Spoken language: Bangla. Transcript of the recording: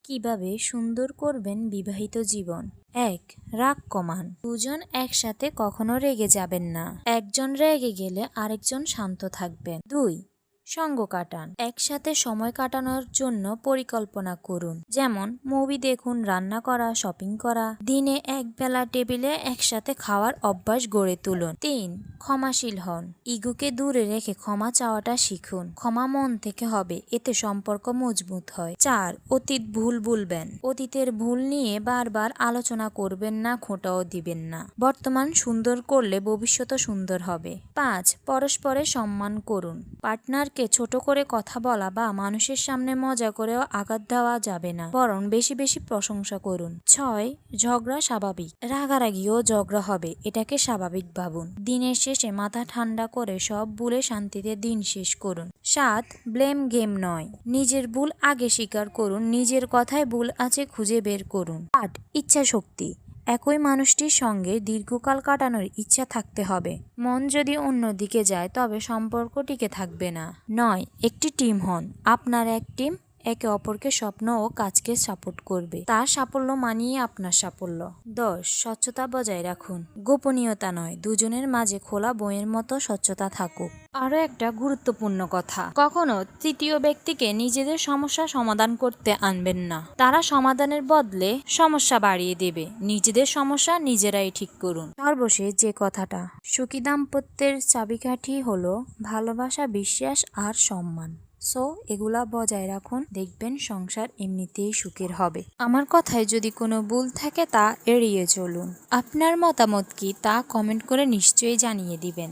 কিভাবে সুন্দর করবেন বিবাহিত জীবন। ১. রাগ কমান। দুজন একসাথে কখনো রেগে যাবেন না। একজন রেগে গেলে আরেকজন শান্ত থাকবেন। ২. সঙ্গ কাটান। একসাথে সময় কাটানোর জন্য পরিকল্পনা করুন, যেমন মুভি দেখুন, রান্না করা, শপিং করা। দিনে একবেলা টেবিলে একসাথে খাওয়ার অভ্যাস গড়ে তুলুন। ৩. ক্ষমাশীল হন। ইগোকে দূরে রেখে ক্ষমা চাওয়াটা শিখুন। ক্ষমা মন থেকে হবে, এতে সম্পর্ক মজবুত হয়। ৪. অতীত ভুল ভুলবেন। অতীতের ভুল নিয়ে বারবার আলোচনা করবেন না, খোঁটাও দিবেন না। বর্তমান সুন্দর করলে ভবিষ্যৎ সুন্দর হবে। ৫. পরস্পরের সম্মান করুন। পার্টনারকে ছোট করে কথা বলা বা মানুষের সামনে মজা করেও আঘাত দেওয়া যাবে না, বরং বেশি বেশি প্রশংসা করুন। ৬. ঝগড়া স্বাভাবিক। রাগারাগিও ঝগড়া হবে, এটাকে স্বাভাবিক ভাবুন। দিনের শেষে মাথা ঠান্ডা করে সব ভুলে শান্তিতে দিন শেষ করুন। ৭. ব্লেম গেম নয়। নিজের ভুল আগে স্বীকার করুন, নিজের কথায় ভুল আছে খুঁজে বের করুন। ৮. ইচ্ছা শক্তি। একই মানুষটির সঙ্গে দীর্ঘকাল কাটানোর ইচ্ছা থাকতে হবে। মন যদি অন্যদিকে যায় তবে সম্পর্ক টিকে থাকবে না। ৯. একটি টিম হন। আপনার এক টিম একে অপরকে স্বপ্ন ও কাজকে সাপোর্ট করবে। তার সাফল্য মানিয়ে আপনার সাফল্য। ১০. স্বচ্ছতা বজায় রাখুন। গোপনীয়তা নয়, দুজনের মাঝে খোলা বইয়ের মতো স্বচ্ছতা থাকুক। আরও একটা গুরুত্বপূর্ণ কথা, কখনো তৃতীয় ব্যক্তিকে নিজেদের সমস্যা সমাধান করতে আনবেন না। তারা সমাধানের বদলে সমস্যা বাড়িয়ে দেবে। নিজেদের সমস্যা নিজেরাই ঠিক করুন। সর্বশেষ যে কথাটা, সুখী দাম্পত্যের চাবিকাঠি হলো ভালোবাসা, বিশ্বাস আর সম্মান। এগুলা বজায় রাখুন, দেখবেন সংসার এমনিতেই সুখের হবে। আমার কথায় যদি কোনো ভুল থাকে তা এড়িয়ে চলুন। আপনার মতামত কি তা কমেন্ট করে নিশ্চয়ই জানিয়ে দিবেন।